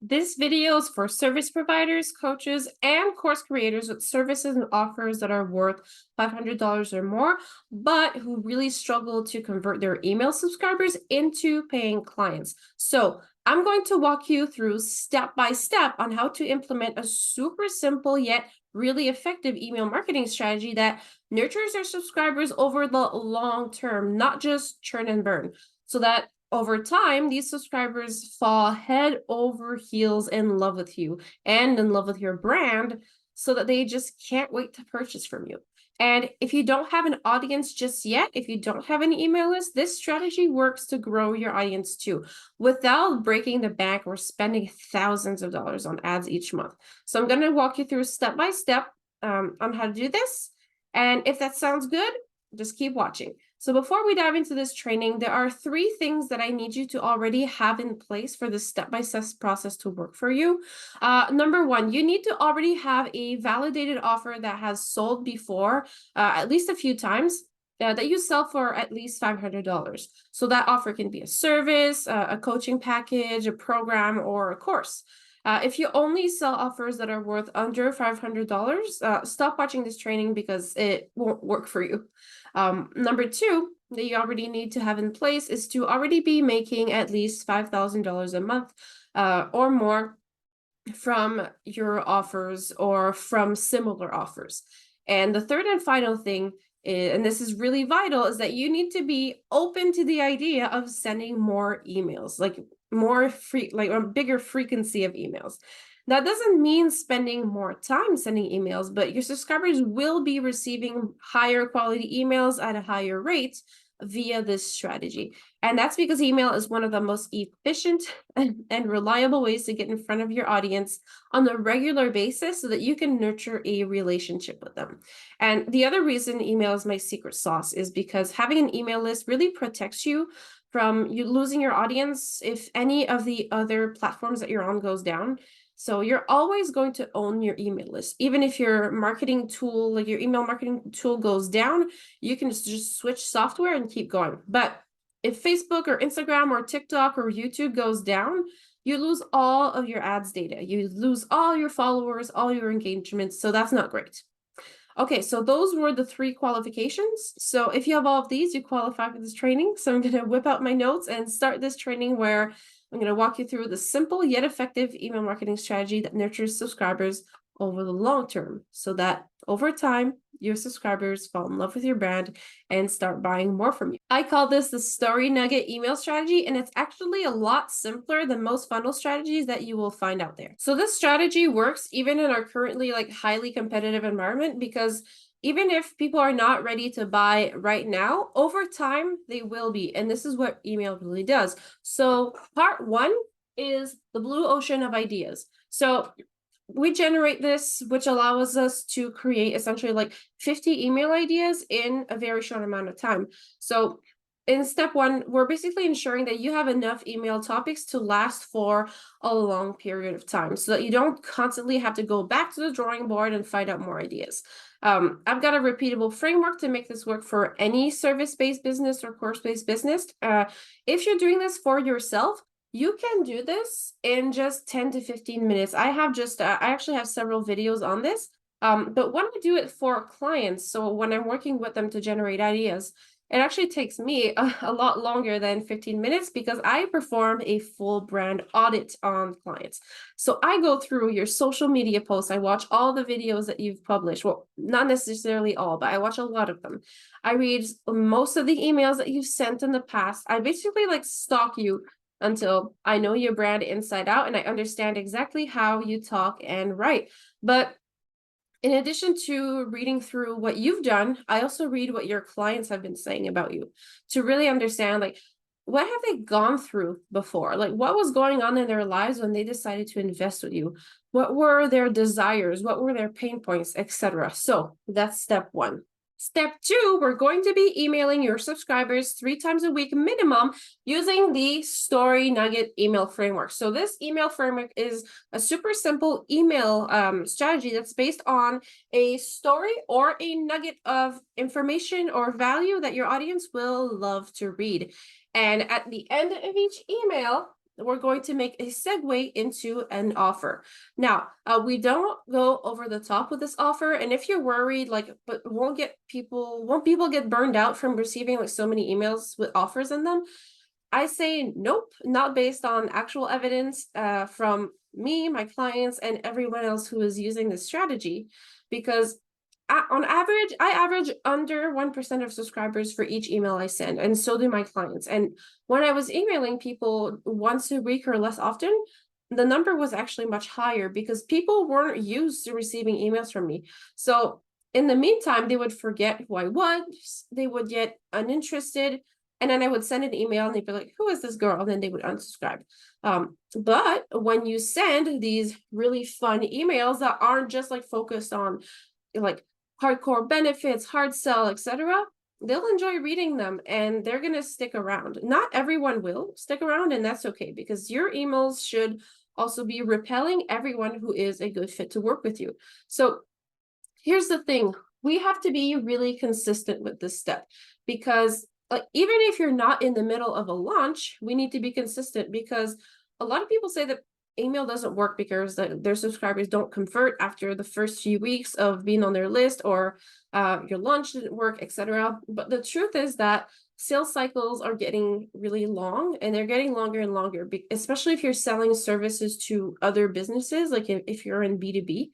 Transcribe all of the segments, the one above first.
This video is for service providers, coaches, and course creators with services and offers that are worth $500 or more, but who really struggle to convert their email subscribers into paying clients. So I'm going to walk you through step by step on how to implement a super simple yet really effective email marketing strategy that nurtures their subscribers over the long term, not just churn and burn. So that over time, these subscribers fall head over heels in love with you and in love with your brand so that they just can't wait to purchase from you. And if you don't have an audience just yet, if you don't have an email list, this strategy works to grow your audience too, without breaking the bank or spending thousands of dollars on ads each month. So I'm going to walk you through step by step on how to do this. And if that sounds good, just keep watching. So before we dive into this training, there are 3 things that I need you to already have in place for this step-by-step process to work for you. Number 1, you need to already have a validated offer that has sold before, at least a few times, that you sell for at least $500. So that offer can be a service, a coaching package, a program, or a course. If you only sell offers that are worth under $500, stop watching this training because it won't work for you. Number 2 that you already need to have in place is to already be making at least $5,000 a month or more from your offers or from similar offers. And the third and final thing, and this is really vital, is that you need to be open to the idea of sending more emails, like a bigger frequency of emails. That doesn't mean spending more time sending emails, but your subscribers will be receiving higher quality emails at a higher rate via this strategy. And that's because email is one of the most efficient and reliable ways to get in front of your audience on a regular basis so that you can nurture a relationship with them. And the other reason email is my secret sauce is because having an email list really protects you from you losing your audience if any of the other platforms that you're on goes down. So you're always going to own your email list. Even if your marketing tool, like your email marketing tool goes down, you can just switch software and keep going. But if Facebook or Instagram or TikTok or YouTube goes down, you lose all of your ads data. You lose all your followers, all your engagements. So that's not great. Okay, so those were the 3 qualifications. So if you have all of these, you qualify for this training. So I'm going to whip out my notes and start this training where I'm going to walk you through the simple yet effective email marketing strategy that nurtures subscribers over the long term so that over time, your subscribers fall in love with your brand and start buying more from you. I call this the story nugget email strategy, and it's actually a lot simpler than most funnel strategies that you will find out there. So this strategy works even in our currently highly competitive environment because even if people are not ready to buy right now, over time they will be. And this is what email really does. So part 1 is the blue ocean of ideas. So we generate this, which allows us to create essentially 50 email ideas in a very short amount of time. So in step 1, we're basically ensuring that you have enough email topics to last for a long period of time so that you don't constantly have to go back to the drawing board and find out more ideas. I've got a repeatable framework to make this work for any service-based business or course-based business. If you're doing this for yourself, you can do this in just 10 to 15 minutes. I actually have several videos on this. But when I do it for clients, so when I'm working with them to generate ideas, it actually takes me a lot longer than 15 minutes because I perform a full brand audit on clients. So I go through your social media posts. I watch all the videos that you've published. Well, not necessarily all, but I watch a lot of them. I read most of the emails that you've sent in the past. I basically stalk you until I know your brand inside out and I understand exactly how you talk and write. But in addition to reading through what you've done, I also read what your clients have been saying about you to really understand what have they gone through before? What was going on in their lives when they decided to invest with you? What were their desires? What were their pain points, etc. So that's step 1. Step 2, we're going to be emailing your subscribers 3 times a week minimum using the Story Nugget email framework. So this email framework is a super simple email strategy that's based on a story or a nugget of information or value that your audience will love to read. And at the end of each email, we're going to make a segue into an offer. Now, we don't go over the top with this offer. And if you're worried, like, but won't people get burned out from receiving like so many emails with offers in them? I say nope, not based on actual evidence from me, my clients, and everyone else who is using this strategy. Because on average, I average under 1% of subscribers for each email I send, and so do my clients. And when I was emailing people once a week or less often, the number was actually much higher because people weren't used to receiving emails from me. So in the meantime, they would forget who I was, they would get uninterested, and then I would send an email and they'd be like, who is this girl? And then they would unsubscribe. But when you send these really fun emails that aren't just like focused on like hardcore benefits, hard sell, etc., they'll enjoy reading them and they're going to stick around. Not everyone will stick around, and that's okay because your emails should also be repelling everyone who is a good fit to work with you. So here's the thing. We have to be really consistent with this step because like even if you're not in the middle of a launch, we need to be consistent because a lot of people say that email doesn't work because their subscribers don't convert after the first few weeks of being on their list, or your launch didn't work, etc. But the truth is that sales cycles are getting really long, and they're getting longer and longer, especially if you're selling services to other businesses, like if you're in B2B.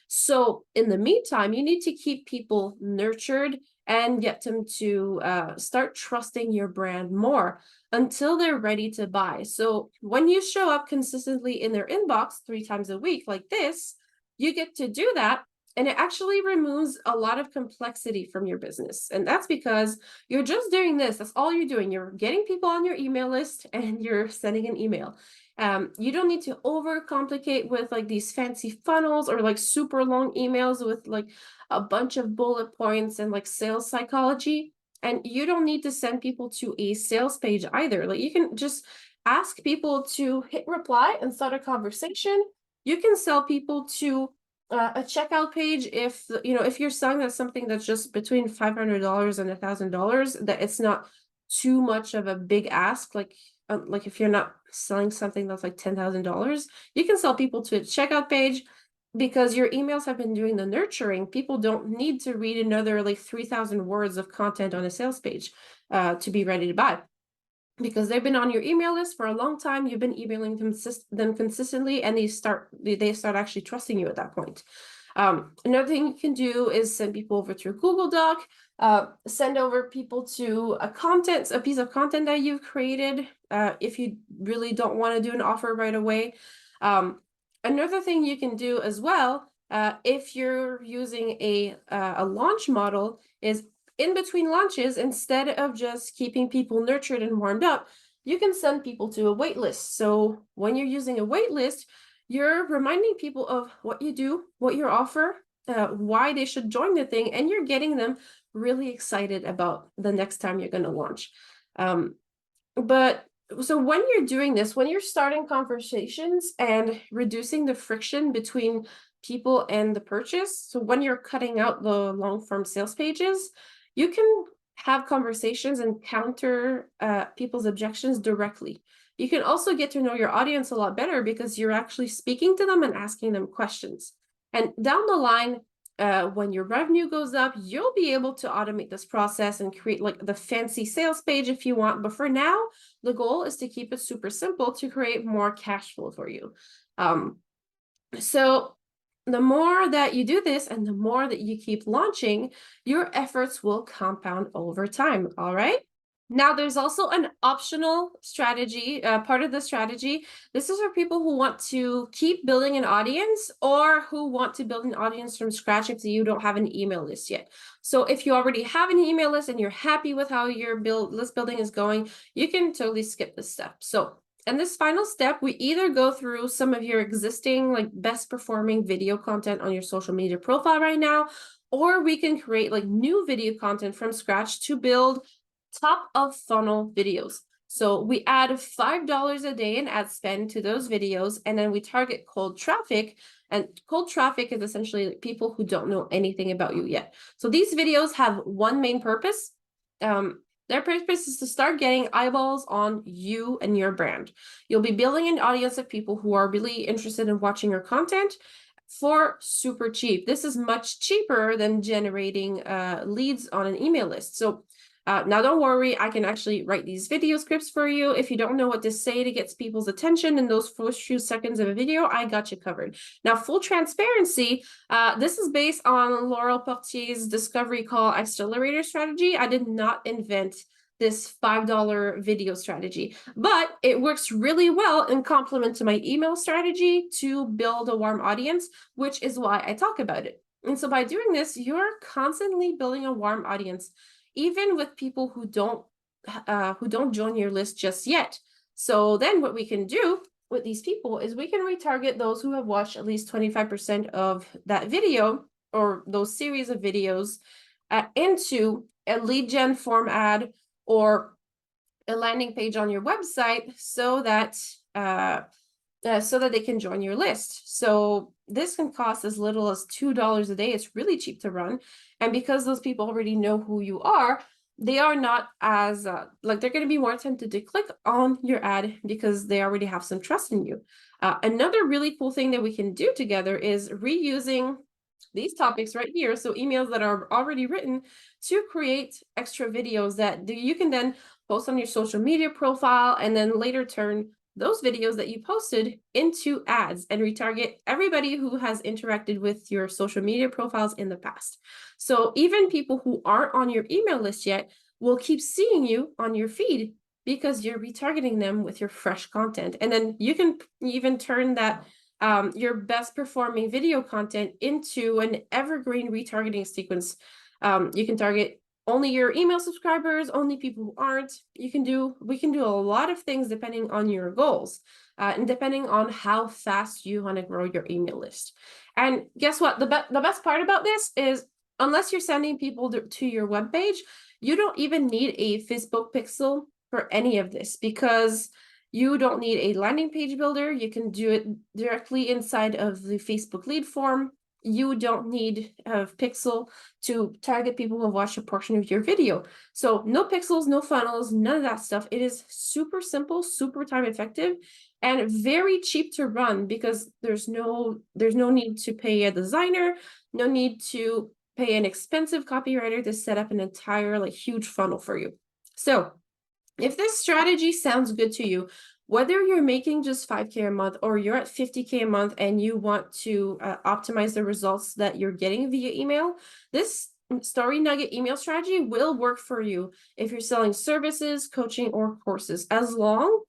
So in the meantime, you need to keep people nurtured and get them to start trusting your brand more until they're ready to buy. So when you show up consistently in their inbox 3 times a week like this, you get to do that. And it actually removes a lot of complexity from your business. And that's because you're just doing this. That's all you're doing. You're getting people on your email list and you're sending an email. You don't need to overcomplicate with like these fancy funnels or like super long emails with like a bunch of bullet points and like sales psychology. And you don't need to send people to a sales page either. Like you can just ask people to hit reply and start a conversation. You can sell people to a checkout page if if you're selling that something that's just between $500 and $1,000, that it's not too much of a big ask. Like if you're not selling something that's like $10,000, you can sell people to a checkout page because your emails have been doing the nurturing. People don't need to read another like 3,000 words of content on a sales page to be ready to buy, because they've been on your email list for a long time. You've been emailing them consistently, and they start actually trusting you at that point. Another thing you can do is send people over to a Google Doc, send over people to a piece of content that you've created if you really don't want to do an offer right away. Another thing you can do as well, if you're using a launch model, is in between launches, instead of just keeping people nurtured and warmed up, you can send people to a wait list. So when you're using a wait list, you're reminding people of what you do, what you offer, why they should join the thing, and you're getting them really excited about the next time you're going to launch. But so when you're doing this, when you're starting conversations and reducing the friction between people and the purchase, so when you're cutting out the long-form sales pages, you can have conversations and counter people's objections directly. You can also get to know your audience a lot better because you're actually speaking to them and asking them questions. And down the line, when your revenue goes up, you'll be able to automate this process and create like the fancy sales page if you want. But for now, the goal is to keep it super simple to create more cash flow for you. So the more that you do this and the more that you keep launching, your efforts will compound over time. All right. Now, there's also an optional strategy, part of the strategy. This is for people who want to keep building an audience or who want to build an audience from scratch if you don't have an email list yet. So if you already have an email list and you're happy with how your list building is going, you can totally skip this step. So in this final step, we either go through some of your existing like best performing video content on your social media profile right now, or we can create like new video content from scratch to build top of funnel videos. So we add $5 a day in ad spend to those videos, and then we target cold traffic. And cold traffic is essentially like people who don't know anything about you yet. So these videos have one main purpose. Their purpose is to start getting eyeballs on you and your brand. You'll be building an audience of people who are really interested in watching your content for super cheap. This is much cheaper than generating leads on an email list. So now don't worry, I can actually write these video scripts for you. If you don't know what to say to get people's attention in those first few seconds of a video, I got you covered. Now, full transparency, this is based on Laurel Portier's Discovery Call Accelerator strategy. I did not invent this $5 video strategy, but it works really well in complement to my email strategy to build a warm audience, which is why I talk about it. And so by doing this, you're constantly building a warm audience, even with people who don't join your list just yet. So then what we can do with these people is we can retarget those who have watched at least 25% of that video or those series of videos into a lead gen form ad or a landing page on your website so that they can join your list. So this can cost as little as $2 a day. It's really cheap to run. And because those people already know who you are, they are not as, they're going to be more tempted to click on your ad because they already have some trust in you. Another really cool thing that we can do together is reusing these topics right here. So emails that are already written to create extra videos that you can then post on your social media profile and then later turn those videos that you posted into ads and retarget everybody who has interacted with your social media profiles in the past. So even people who aren't on your email list yet will keep seeing you on your feed because you're retargeting them with your fresh content. And then you can even turn that your best performing video content into an evergreen retargeting sequence. You can target only your email subscribers, only people who aren't. We can do a lot of things depending on your goals and depending on how fast you want to grow your email list. And guess what? The best part about this is unless you're sending people to your webpage, you don't even need a Facebook pixel for any of this because you don't need a landing page builder. You can do it directly inside of the Facebook lead form. You don't need a pixel to target people who have watched a portion of your video. So no pixels, no funnels, none of that stuff. It is super simple, super time effective, and very cheap to run because there's no need to pay a designer, no need to pay an expensive copywriter to set up an entire huge funnel for you. So if this strategy sounds good to you, whether you're making just 5K a month or you're at 50K a month and you want to optimize the results that you're getting via email, this Story Nugget email strategy will work for you if you're selling services, coaching, or courses, as long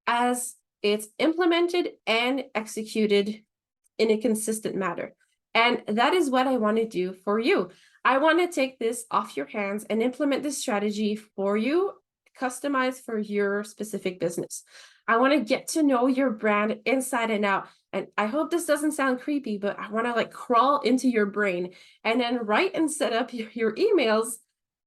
as it's implemented and executed in a consistent manner. And that is what I want to do for you. I want to take this off your hands and implement this strategy for you, customized for your specific business. I want to get to know your brand inside and out. And I hope this doesn't sound creepy, but I want to crawl into your brain and then write and set up your emails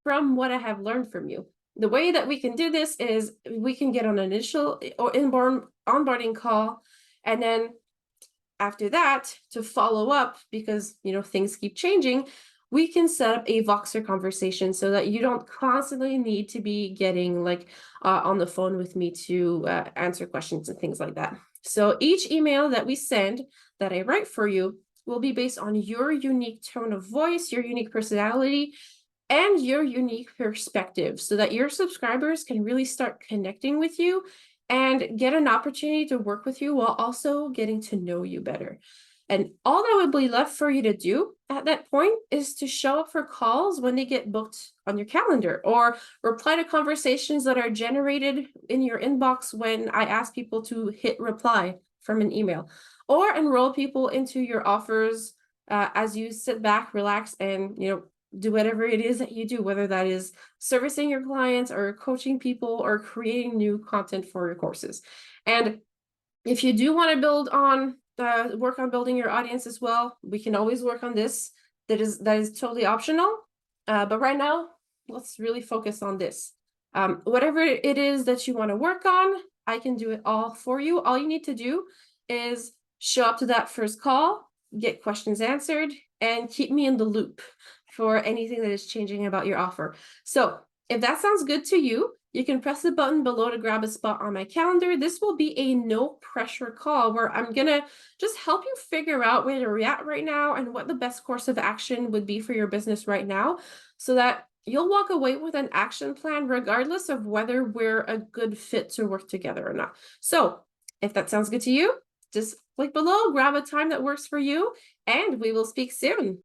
from what I have learned from you. The way that we can do this is we can get on an initial or onboarding call, and then after that, to follow up, because things keep changing, we can set up a Voxer conversation so that you don't constantly need to be getting on the phone with me to answer questions and things like that. So each email that we send, that I write for you, will be based on your unique tone of voice, your unique personality, and your unique perspective, so that your subscribers can really start connecting with you and get an opportunity to work with you while also getting to know you better. And all that would be left for you to do at that point is to show up for calls when they get booked on your calendar, or reply to conversations that are generated in your inbox when I ask people to hit reply from an email, or enroll people into your offers as you sit back, relax, and do whatever it is that you do, whether that is servicing your clients or coaching people or creating new content for your courses. And if you do want to work on building your audience as well, we can always work on this. That is totally optional. But right now, let's really focus on this. Whatever it is that you want to work on, I can do it all for you. All you need to do is show up to that first call, get questions answered, and keep me in the loop for anything that is changing about your offer. So If that sounds good to you, you can press the button below to grab a spot on my calendar. This will be a no pressure call where I'm going to just help you figure out where you're at right now and what the best course of action would be for your business right now so that you'll walk away with an action plan regardless of whether we're a good fit to work together or not. So, if that sounds good to you, just click below, grab a time that works for you, and we will speak soon.